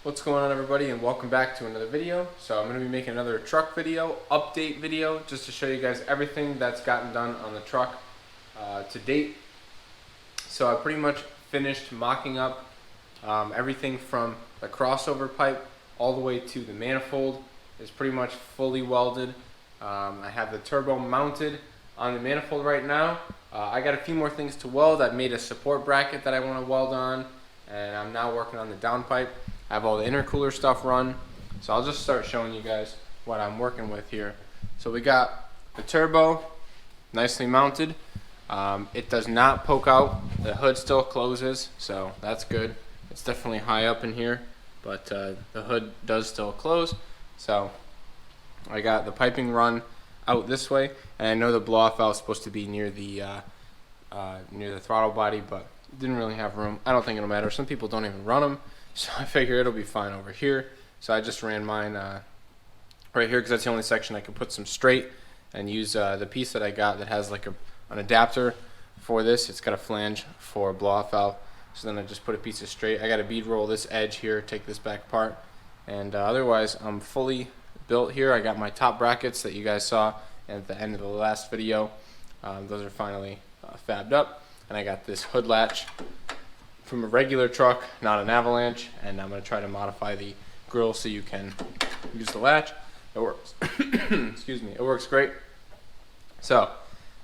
What's going on, everybody, and welcome back to another video. So I'm going to be making another truck video, update video, just to show you guys everything that's gotten done on the truck to date. So I pretty much finished mocking up everything from the crossover pipe all the way to the manifold. Is pretty much fully welded. I have the turbo mounted on the manifold right now. I got a few more things to weld. I've made a support bracket that I want to weld on, and I'm now working on the downpipe. I have all the intercooler stuff run, so I'll just start showing you guys what I'm working with here. So we got the turbo nicely mounted. It does not poke out. The hood still closes, so that's good. It's definitely high up in here, but the hood does still close. So I got the piping run out this way, and I know the blow-off valve is supposed to be near the throttle body, but didn't really have room. I don't think it'll matter. Some people don't even run them. So I figure it'll be fine over here. So I just ran mine right here because that's the only section I can put some straight and use the piece that I got that has like an adapter for this. It's got a flange for a blow-off valve. So then I just put a piece of straight. I got to bead roll this edge here, take this back apart. And otherwise I'm fully built here. I got my top brackets that you guys saw at the end of the last video. Those are finally fabbed up. And I got this hood latch from a regular truck, not an Avalanche, and I'm going to try to modify the grill so you can use the latch. It works. Excuse me. It works great. So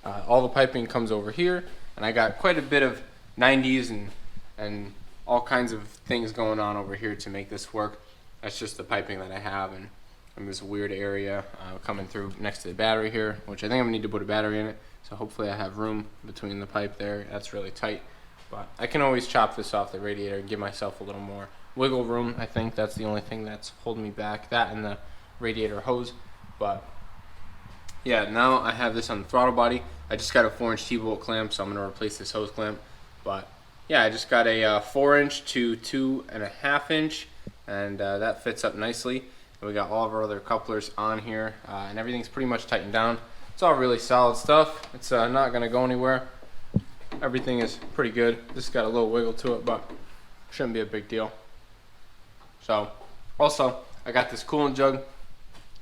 all the piping comes over here, and I got quite a bit of 90s and all kinds of things going on over here to make this work. That's just the piping that I have, and in this weird area coming through next to the battery here, which I think I'm going to need to put a battery in it. So hopefully I have room between the pipe there. That's really tight. But I can always chop this off the radiator and give myself a little more wiggle room. I think that's the only thing that's holding me back, that and the radiator hose. But yeah, now I have this on the throttle body. I just got a 4-inch T-bolt clamp, so I'm going to replace this hose clamp. But yeah, I just got a 4-inch to 2.5 inch, and that fits up nicely. And we got all of our other couplers on here, and everything's pretty much tightened down. It's all really solid stuff. It's not going to go anywhere. Everything is pretty good. This got a little wiggle to it, but shouldn't be a big deal. So, also, I got this coolant jug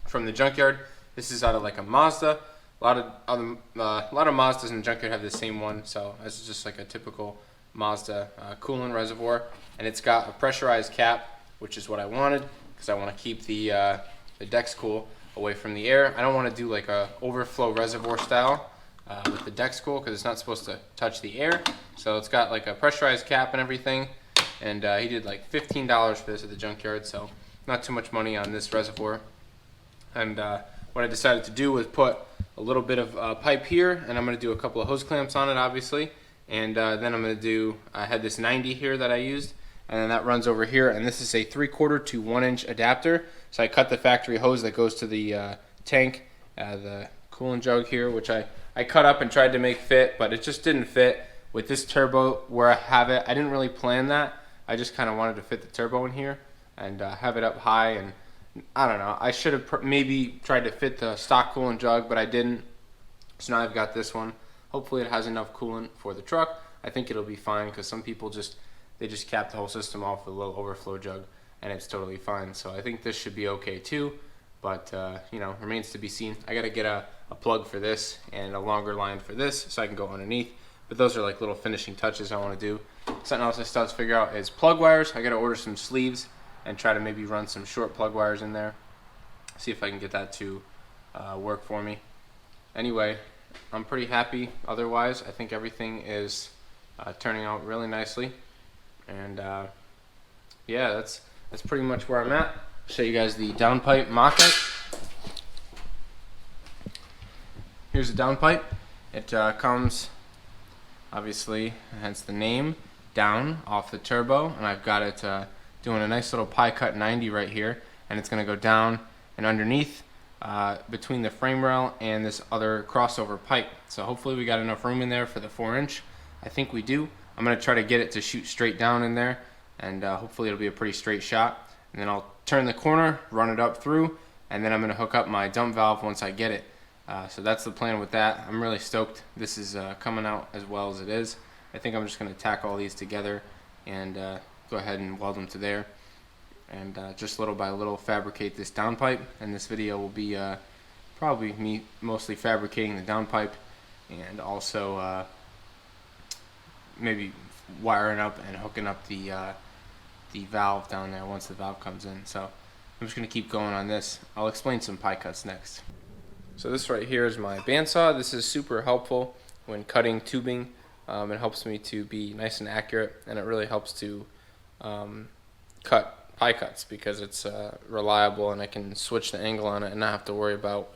from the junkyard. This is out of like a Mazda. A lot of Mazdas in the junkyard have the same one, so this is just like a typical Mazda coolant reservoir, and it's got a pressurized cap, which is what I wanted because I want to keep the decks cool away from the air. I don't want to do like a overflow reservoir style with the deck school because it's not supposed to touch the air. So it's got like a pressurized cap and everything, and he did like $15 for this at the junkyard, so not too much money on this reservoir. And what I decided to do was put a little bit of pipe here, and I'm going to do a couple of hose clamps on it, obviously, and then I'm going to do, I had this 90 here that I used, and then that runs over here, and this is a 3/4 to 1 inch adapter. So I cut the factory hose that goes to the tank, the coolant jug here, which I cut up and tried to make fit, but it just didn't fit with this turbo where I have it. I didn't really plan that. I just kind of wanted to fit the turbo in here and have it up high, and I don't know. I should have maybe tried to fit the stock coolant jug, but I didn't. So now I've got this one. Hopefully it has enough coolant for the truck. I think it'll be fine because some people just cap the whole system off with a little overflow jug, and it's totally fine. So I think this should be okay too, but you know, remains to be seen. I gotta get a plug for this and a longer line for this so I can go underneath, but those are like little finishing touches I want to do. Something else I still have to figure out is plug wires. I gotta order some sleeves and try to maybe run some short plug wires in there, see if I can get that to work for me. Anyway, I'm pretty happy otherwise. I think everything is turning out really nicely, and yeah, that's pretty much where I'm at. Show you guys the downpipe mock-up. Here's the downpipe. It comes, obviously, hence the name, down off the turbo, and I've got it doing a nice little pie cut 90 right here, and it's going to go down and underneath between the frame rail and this other crossover pipe. So hopefully we got enough room in there for the 4-inch. I think we do. I'm going to try to get it to shoot straight down in there, and hopefully it'll be a pretty straight shot. And then I'll turn the corner, run it up through, and then I'm going to hook up my dump valve once I get it. So that's the plan with that. I'm really stoked this is coming out as well as it is. I think I'm just going to tack all these together and go ahead and weld them to there. and just little by little fabricate this downpipe. And this video will be probably me mostly fabricating the downpipe, and also maybe wiring up and hooking up the valve down there once the valve comes in. So I'm just going to keep going on this. I'll explain some pie cuts next. So this right here is my bandsaw. This is super helpful when cutting tubing. It helps me to be nice and accurate, and it really helps to cut pie cuts because it's reliable, and I can switch the angle on it and not have to worry about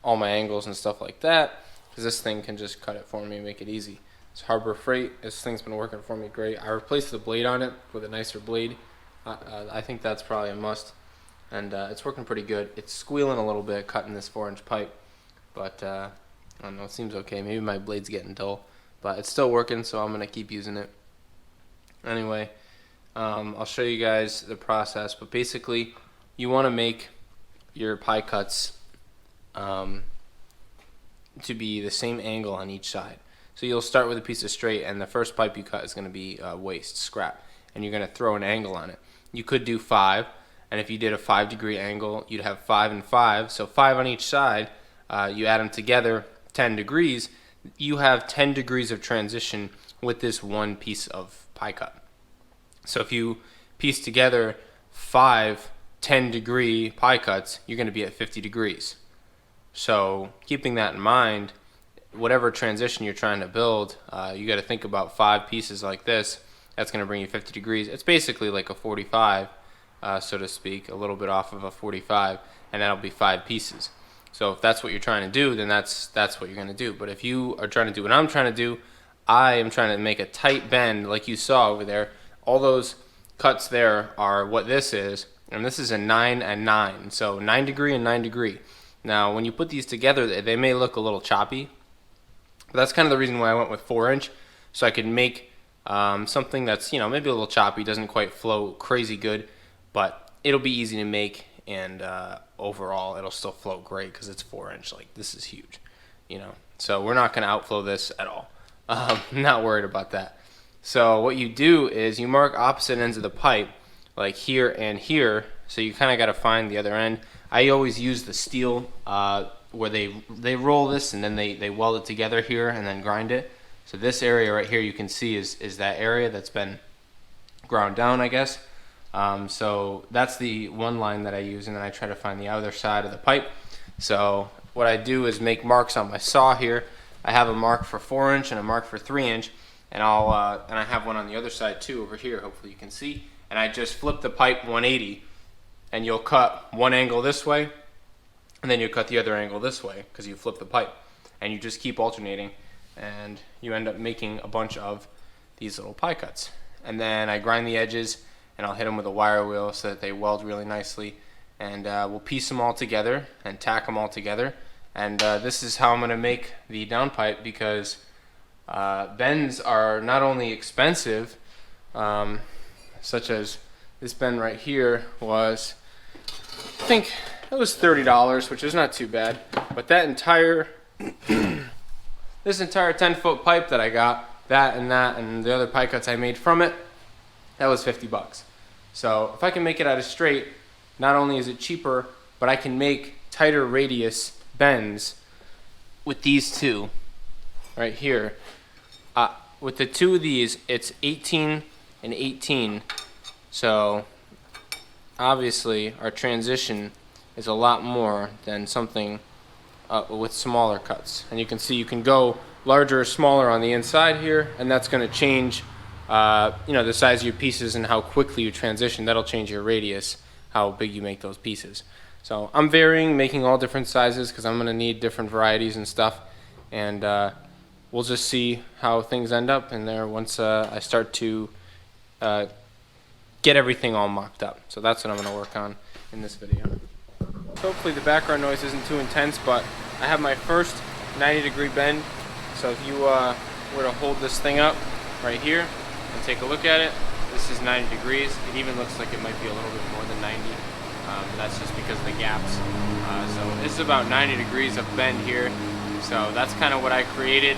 all my angles and stuff like that, because this thing can just cut it for me and make it easy. It's Harbor Freight. This thing's been working for me great. I replaced the blade on it with a nicer blade. I think that's probably a must, and it's working pretty good. It's squealing a little bit cutting this 4-inch pipe, but I don't know, it seems okay. Maybe my blade's getting dull, but it's still working, so I'm going to keep using it. Anyway, I'll show you guys the process, but basically you want to make your pie cuts to be the same angle on each side. So you'll start with a piece of straight, and the first pipe you cut is going to be waste, scrap, and you're going to throw an angle on it. You could do 5, and if you did a 5-degree angle, you'd have 5 and 5, so 5 on each side. You add them together, 10 degrees. You have 10 degrees of transition with this one piece of pie cut. So if you piece together 5 10-degree pie cuts, you're going to be at 50 degrees. So keeping that in mind, whatever transition you're trying to build, you got to think about 5 pieces like this. That's going to bring you 50 degrees. It's basically like a 45, so to speak, a little bit off of a 45, and that'll be 5 pieces. So if that's what you're trying to do, then that's what you're going to do. But if you are trying to do what I'm trying to do, I am trying to make a tight bend like you saw over there. All those cuts there are what this is, and this is a 9 and 9. So 9 degree and 9 degree. Now when you put these together, they may look a little choppy, but that's kind of the reason why I went with 4-inch, so I could make something that's, maybe a little choppy, doesn't quite flow crazy good, but it'll be easy to make, and overall it'll still flow great because it's 4-inch. Like, this is huge, so we're not going to outflow this at all. Not worried about that. So what you do is you mark opposite ends of the pipe, like here and here, so you kind of got to find the other end. I always use the steel where they roll this and then they weld it together here and then grind it. So this area right here you can see is that area that's been ground down, I guess. So that's the one line that I use, and then I try to find the other side of the pipe. So what I do is make marks on my saw here. I have a mark for 4-inch and a mark for 3-inch, and I have one on the other side too over here. Hopefully you can see. And I just flip the pipe 180, and you'll cut one angle this way, and then you cut the other angle this way because you flip the pipe, and you just keep alternating, and you end up making a bunch of these little pie cuts. And then I grind the edges, and I'll hit them with a wire wheel so that they weld really nicely, and we'll piece them all together and tack them all together. And this is how I'm going to make the downpipe, because bends are not only expensive, such as this bend right here was, I think it was $30, which is not too bad, but that entire this entire 10-foot pipe that I got, that and the other pie cuts I made from it, that was 50 bucks. So if I can make it out of straight, not only is it cheaper, but I can make tighter radius bends with these two right here. With the two of these, it's 18 and 18, so obviously our transition is a lot more than something with smaller cuts. And you can see you can go larger or smaller on the inside here, and that's going to change the size of your pieces and how quickly you transition. That'll change your radius, how big you make those pieces. So I'm varying, making all different sizes because I'm going to need different varieties and stuff, and we'll just see how things end up in there once I start to get everything all mocked up. So that's what I'm going to work on in this video. So hopefully the background noise isn't too intense, but I have my first 90-degree bend. So if you were to hold this thing up right here and take a look at it, this is 90 degrees. It even looks like it might be a little bit more than 90. That's just because of the gaps. So this is about 90 degrees of bend here. So that's kind of what I created.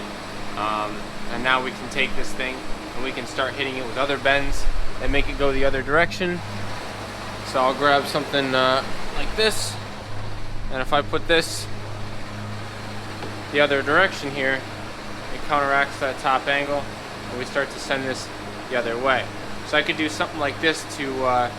And now we can take this thing and we can start hitting it with other bends and make it go the other direction. So I'll grab something like this, and if I put this the other direction here, it counteracts that top angle, and we start to send this the other way. So I could do something like this to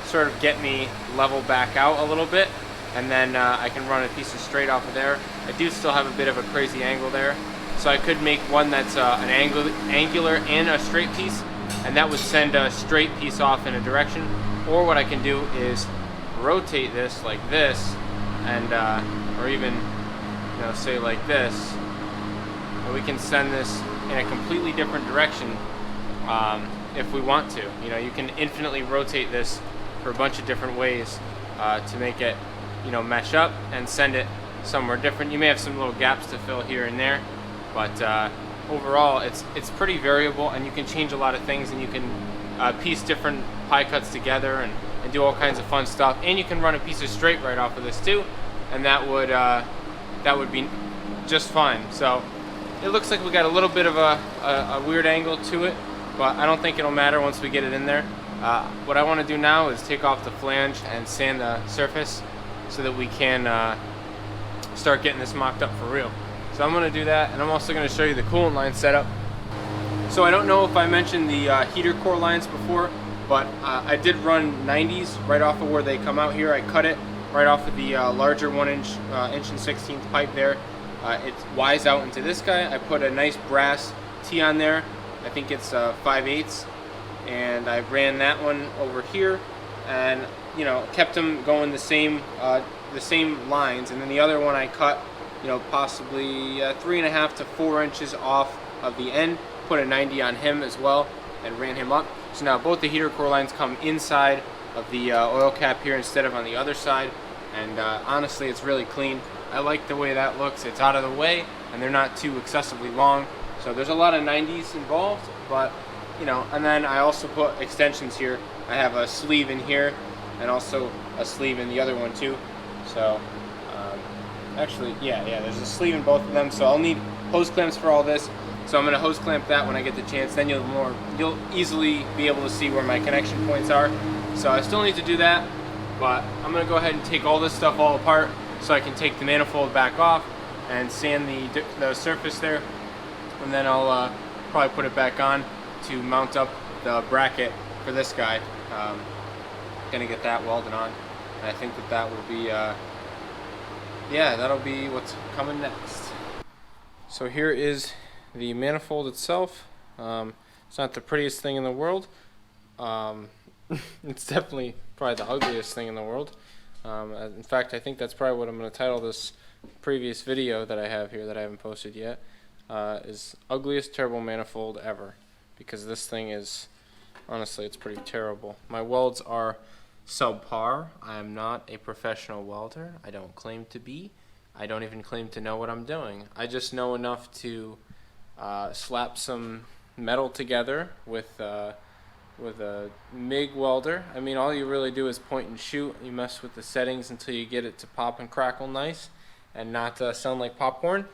sort of get me level back out a little bit, and then I can run a piece of straight off of there. I do still have a bit of a crazy angle there, so I could make one that's an angular and a straight piece, and that would send a straight piece off in a direction. Or what I can do is rotate this like this, and or even, you know, say like this, and we can send this in a completely different direction if we want to. You know, you can infinitely rotate this for a bunch of different ways to make it, you know, mesh up and send it somewhere different. You may have some little gaps to fill here and there, but overall it's pretty variable, and you can change a lot of things, and you can piece different pie cuts together and do all kinds of fun stuff. And you can run a piece of straight right off of this too, and that would be just fine. So it looks like we got a little bit of a weird angle to it, but I don't think it'll matter once we get it in there. What I want to do now is take off the flange and sand the surface so that we can start getting this mocked up for real. So I'm going to do that, and I'm also going to show you the coolant line setup. So I don't know if I mentioned the heater core lines before, but I did run 90s right off of where they come out here. I cut it right off of the larger 1-inch, inch and 16th pipe there. It wise out into this guy. I put a nice brass T on there. I think it's 5/8, and I ran that one over here, and you know, kept them going the same lines. And then the other one I cut, you know, possibly 3.5 to 4 inches off of the end. Put a 90 on him as well, and ran him up. So now both the heater core lines come inside of the oil cap here instead of on the other side, and honestly, it's really clean. I like the way that looks. It's out of the way, and they're not too excessively long. So there's a lot of 90s involved, but you know. And then I also put extensions here. I have a sleeve in here, and also a sleeve in the other one too. So actually, yeah, there's a sleeve in both of them. So I'll need hose clamps for all this. So I'm going to hose clamp that when I get the chance. Then you'll easily be able to see where my connection points are. So I still need to do that, but I'm going to go ahead and take all this stuff all apart so I can take the manifold back off and sand the surface there, and then I'll probably put it back on to mount up the bracket for this guy. Gonna get that welded on, and I think that will be yeah, that'll be what's coming next. So here is the manifold itself. It's not the prettiest thing in the world. It's definitely probably the ugliest thing in the world. In fact, I think that's probably what I'm going to title this previous video that I have here that I haven't posted yet, is ugliest turbo manifold ever, because this thing is, honestly, it's pretty terrible. My welds are subpar. I am not a professional welder. I don't claim to be. I don't even claim to know what I'm doing. I just know enough to slap some metal together with a MIG welder. I mean, all you really do is point and shoot. You mess with the settings until you get it to pop and crackle nice and not sound like popcorn.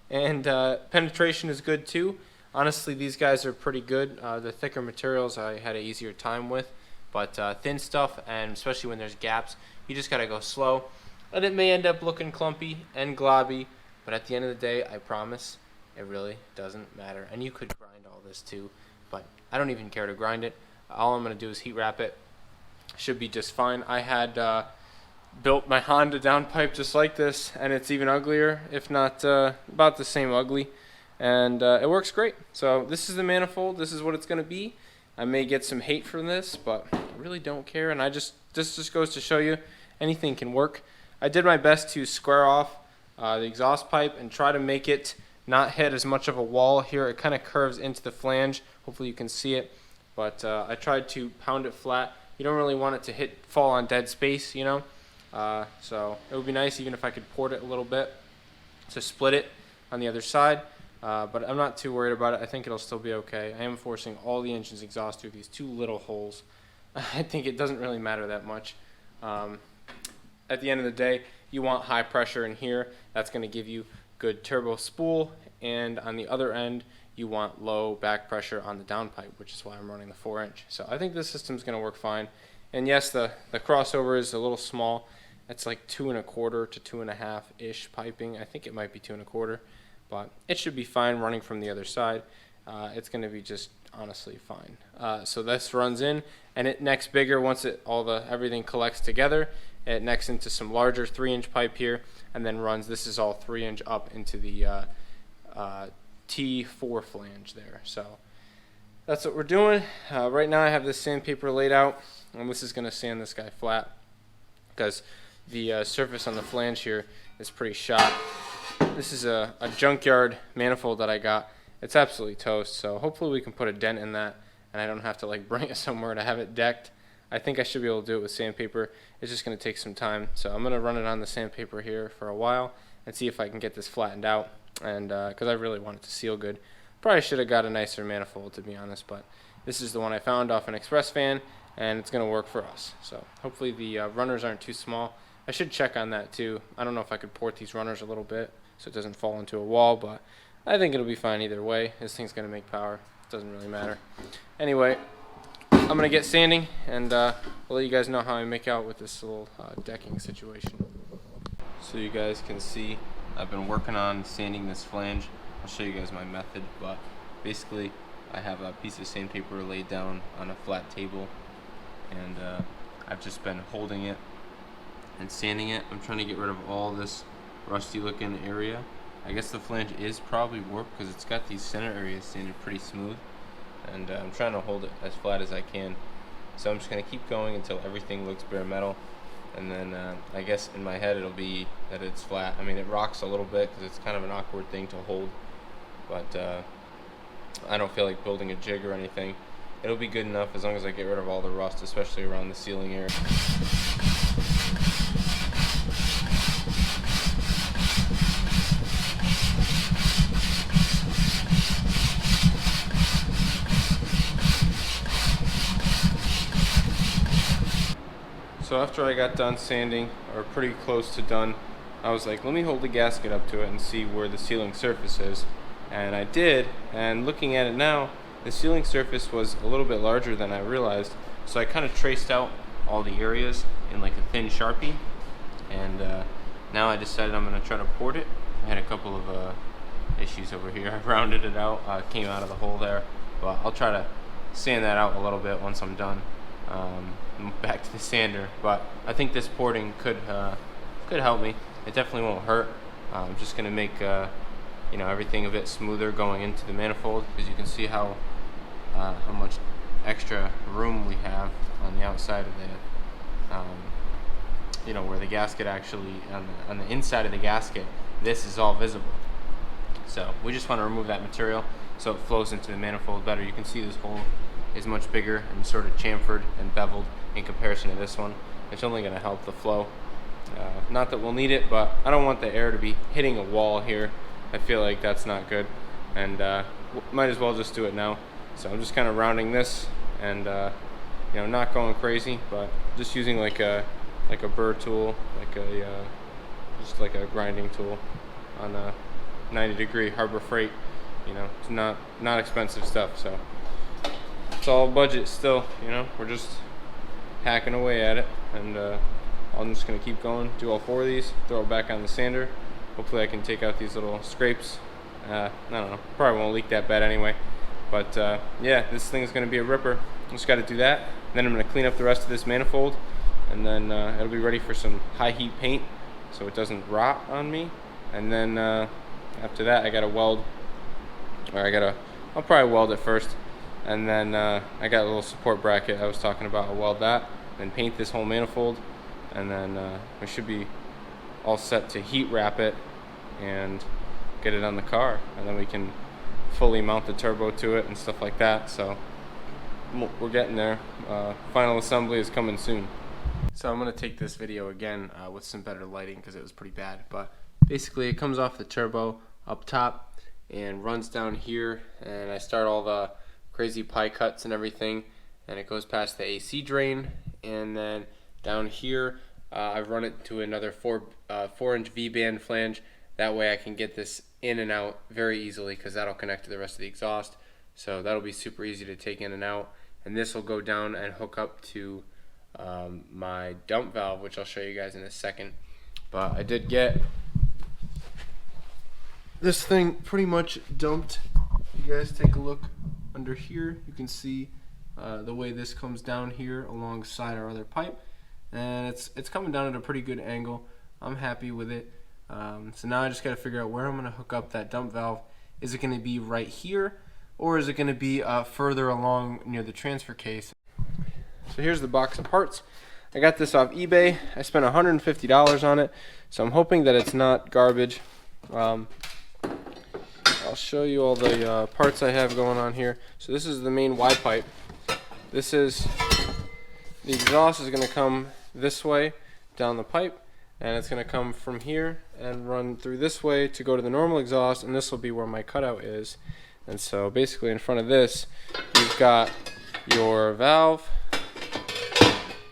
And penetration is good too. Honestly, these guys are pretty good. The thicker materials I had an easier time with, but thin stuff, and especially when there's gaps, you just gotta go slow. And it may end up looking clumpy and globby, but at the end of the day, I promise, it really doesn't matter. And you could grind all this too, but I don't even care to grind it. All I'm going to do is heat wrap it. Should be just fine. I had built my Honda downpipe just like this, and it's even uglier, if not about the same ugly. And it works great. So this is the manifold. This is what it's going to be. I may get some hate from this, but I really don't care. And this just goes to show you anything can work. I did my best to square off the exhaust pipe and try to make it not hit as much of a wall here. It kind of curves into the flange. Hopefully you can see it. But I tried to pound it flat. You don't really want it to fall on dead space, you know. So it would be nice even if I could port it a little bit to split it on the other side. But I'm not too worried about it. I think it'll still be okay. I am forcing all the engine's exhaust through these two little holes. I think it doesn't really matter that much. At the end of the day, you want high pressure in here. That's going to give you good turbo spool, and on the other end you want low back pressure on the downpipe, which is why I'm running the 4-inch. So I think this system's going to work fine. And yes, the crossover is a little small. It's like 2 1/4 to 2 1/2-ish piping. I think it might be 2 1/4, but it should be fine running from the other side. It's going to be just honestly fine. So this runs in, and it necks bigger once everything collects together. It necks into some larger 3-inch pipe here, and then runs. This is all 3-inch up into the T4 flange there. So that's what we're doing. Right now I have this sandpaper laid out, and this is going to sand this guy flat because the surface on the flange here is pretty shot. This is a junkyard manifold that I got. It's absolutely toast, so hopefully we can put a dent in that and I don't have to like bring it somewhere to have it decked. I think I should be able to do it with sandpaper. It's just going to take some time, so I'm going to run it on the sandpaper here for a while and see if I can get this flattened out, and because I really want it to seal good. Probably should have got a nicer manifold, to be honest, but this is the one I found off an express fan, and it's going to work for us. So hopefully the runners aren't too small. I should check on that too. I don't know if I could port these runners a little bit so it doesn't fall into a wall, but I think it'll be fine either way. This thing's going to make power. It doesn't really matter. Anyway, I'm going to get sanding, and I'll let you guys know how I make out with this little decking situation. So you guys can see I've been working on sanding this flange. I'll show you guys my method, but basically I have a piece of sandpaper laid down on a flat table, and I've just been holding it and sanding it. I'm trying to get rid of all this rusty looking area. I guess the flange is probably warped because it's got these center areas sanded pretty smooth, and I'm trying to hold it as flat as I can. So I'm just going to keep going until everything looks bare metal, and then I guess in my head it'll be that it's flat. I mean, it rocks a little bit because it's kind of an awkward thing to hold, but I don't feel like building a jig or anything. It'll be good enough as long as I get rid of all the rust, especially around the ceiling area. So after I got done sanding, or pretty close to done, I was like, let me hold the gasket up to it and see where the sealing surface is. And I did, and looking at it now, the sealing surface was a little bit larger than I realized. So I kind of traced out all the areas in like a thin Sharpie, and now I decided I'm going to try to port it. I had a couple of issues over here. I rounded it out, came out of the hole there, but I'll try to sand that out a little bit once I'm done. Back to the sander, but I think this porting could help me. It definitely won't hurt. I'm just gonna make everything a bit smoother going into the manifold, because you can see how much extra room we have on the outside of the where the gasket actually on the inside of the gasket. This is all visible, so we just want to remove that material so it flows into the manifold better. You can see this hole is much bigger and sort of chamfered and beveled in comparison to this one. It's only going to help the flow. Not that we'll need it, but I don't want the air to be hitting a wall here. I feel like that's not good, and might as well just do it now. So I'm just kind of rounding this, and not going crazy, but just using like a burr tool, just like a grinding tool on a 90-degree Harbor Freight. It's not expensive stuff, so it's all budget still. We're just hacking away at it, and I'm just gonna keep going, do all 4 of these, throw it back on the sander. Hopefully I can take out these little scrapes. I don't know, probably won't leak that bad anyway, but yeah, this thing is gonna be a ripper. Just got to do that, and then I'm gonna clean up the rest of this manifold, and then it'll be ready for some high heat paint so it doesn't rot on me. And then after that I gotta weld, I'll probably weld it first, and then I got a little support bracket I was talking about. I'll weld that, then paint this whole manifold, and then we should be all set to heat wrap it and get it on the car, and then we can fully mount the turbo to it and stuff like that. So we're getting there. Final assembly is coming soon. So I'm going to take this video again with some better lighting because it was pretty bad, but basically it comes off the turbo up top and runs down here, and I start all the crazy pie cuts and everything, and it goes past the AC drain, and then down here I run it to another 4-inch V-band flange. That way I can get this in and out very easily, because that'll connect to the rest of the exhaust. So that'll be super easy to take in and out. And this will go down and hook up to my dump valve, which I'll show you guys in a second. But I did get this thing pretty much dumped. You guys take a look under here. You can see the way this comes down here alongside our other pipe, and it's coming down at a pretty good angle. I'm happy with it. So now I just got to figure out where I'm going to hook up that dump valve. Is it going to be right here, or is it going to be further along near the transfer case? So here's the box of parts. I got this off eBay. I spent $150 on it, so I'm hoping that it's not garbage. I'll show you all the parts I have going on here. So this is the main Y pipe. This is, the exhaust is going to come this way down the pipe, and it's going to come from here and run through this way to go to the normal exhaust, and this will be where my cutout is. And so basically in front of this, you've got your valve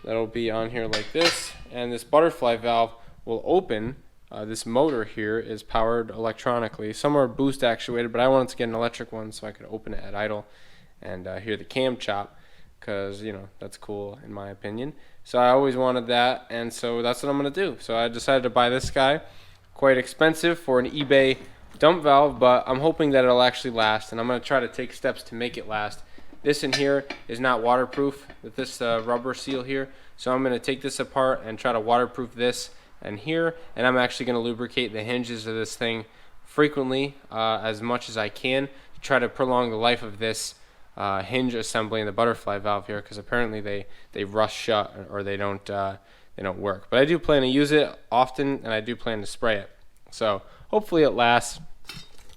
that'll be on here like this, and this butterfly valve will open. This motor here is powered electronically. Some are boost actuated, but I wanted to get an electric one so I could open it at idle and hear the cam chop, because, you know, that's cool in my opinion. So I always wanted that, and so that's what I'm going to do. So I decided to buy this guy. Quite expensive for an eBay dump valve, but I'm hoping that it'll actually last, and I'm going to try to take steps to make it last. This in here is not waterproof with this rubber seal here, so I'm going to take this apart and try to waterproof this and here, and I'm actually going to lubricate the hinges of this thing frequently, as much as I can, to try to prolong the life of this hinge assembly in the butterfly valve here, because apparently they rust shut, or they don't work. But I do plan to use it often, and I do plan to spray it. So hopefully it lasts.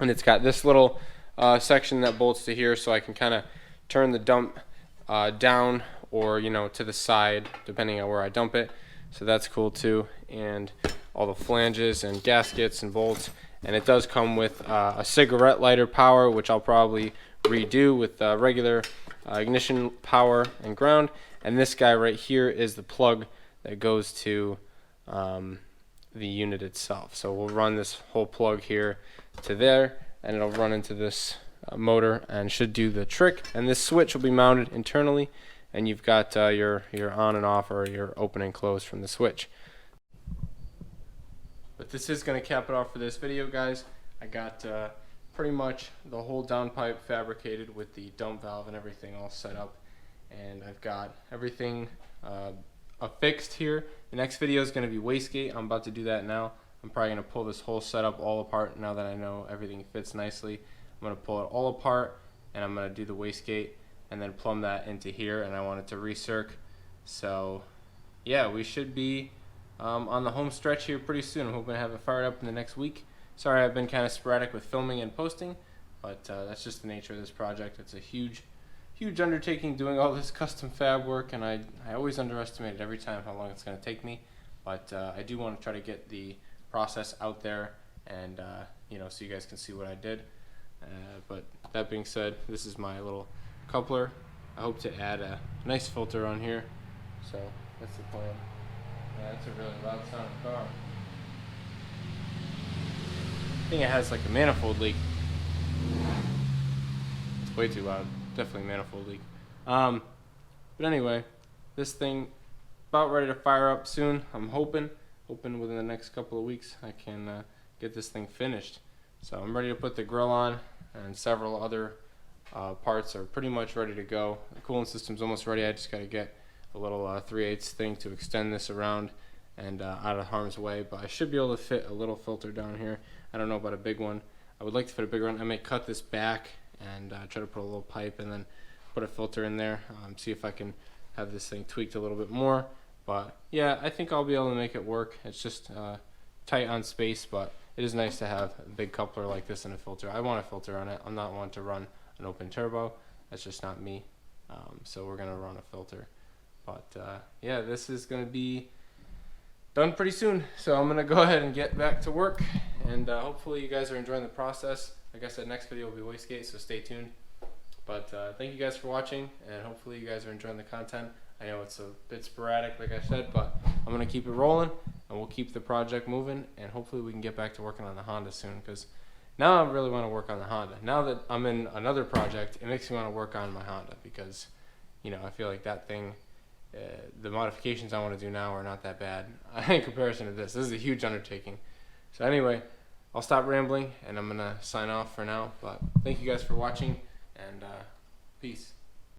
And it's got this little section that bolts to here, so I can kind of turn the dump down, or, you know, to the side depending on where I dump it. So that's cool too. And all the flanges and gaskets and bolts, and it does come with a cigarette lighter power, which I'll probably redo with regular ignition power and ground. And this guy right here is the plug that goes to the unit itself. So we'll run this whole plug here to there, and it'll run into this motor and should do the trick. And this switch will be mounted internally, and you've got your on and off, or your open and close from the switch. But this is going to cap it off for this video, guys. I got pretty much the whole downpipe fabricated with the dump valve and everything all set up, and I've got everything affixed here. The next video is going to be wastegate. I'm about to do that now. I'm probably going to pull this whole setup all apart now that I know everything fits nicely. I'm going to pull it all apart, and I'm going to do the wastegate and then plumb that into here, and I want it to recirc. So yeah, we should be on the home stretch here pretty soon. I'm hoping to have it fired up in the next week. Sorry, I've been kind of sporadic with filming and posting, but that's just the nature of this project. It's a huge undertaking doing all this custom fab work, and I always underestimate it every time how long it's going to take me. But I do want to try to get the process out there, and you know, so you guys can see what I did. But that being said, this is my little coupler. I hope to add a nice filter on here, so that's the plan. Yeah, that's a really loud sounding car. I think it has like a manifold leak. It's way too loud. Definitely a manifold leak. But anyway, this thing about ready to fire up soon. I'm hoping within the next couple of weeks I can get this thing finished. So I'm ready to put the grill on, and several other parts are pretty much ready to go. The coolant system's almost ready. I just got to get a little 3/8 thing to extend this around and out of harm's way, but I should be able to fit a little filter down here. I don't know about a big one. I would like to fit a bigger one. I may cut this back and try to put a little pipe and then put a filter in there, see if I can have this thing tweaked a little bit more. But yeah, I think I'll be able to make it work. It's just tight on space, but it is nice to have a big coupler like this and a filter. I want a filter on it. I'm not one to run an open turbo. That's just not me. So we're gonna run a filter. But yeah, this is gonna be done pretty soon. So I'm gonna go ahead and get back to work, and hopefully you guys are enjoying the process. Like I said, next video will be wastegate, so stay tuned. But thank you guys for watching, and hopefully you guys are enjoying the content. I know it's a bit sporadic, like I said, but I'm gonna keep it rolling, and we'll keep the project moving, and hopefully we can get back to working on the Honda soon, because Now I really want to work on the Honda. Now that I'm in another project, it makes me want to work on my Honda because, you know, I feel like that thing, the modifications I want to do now are not that bad in comparison to this. This is a huge undertaking. So anyway, I'll stop rambling and I'm going to sign off for now. But thank you guys for watching, and peace.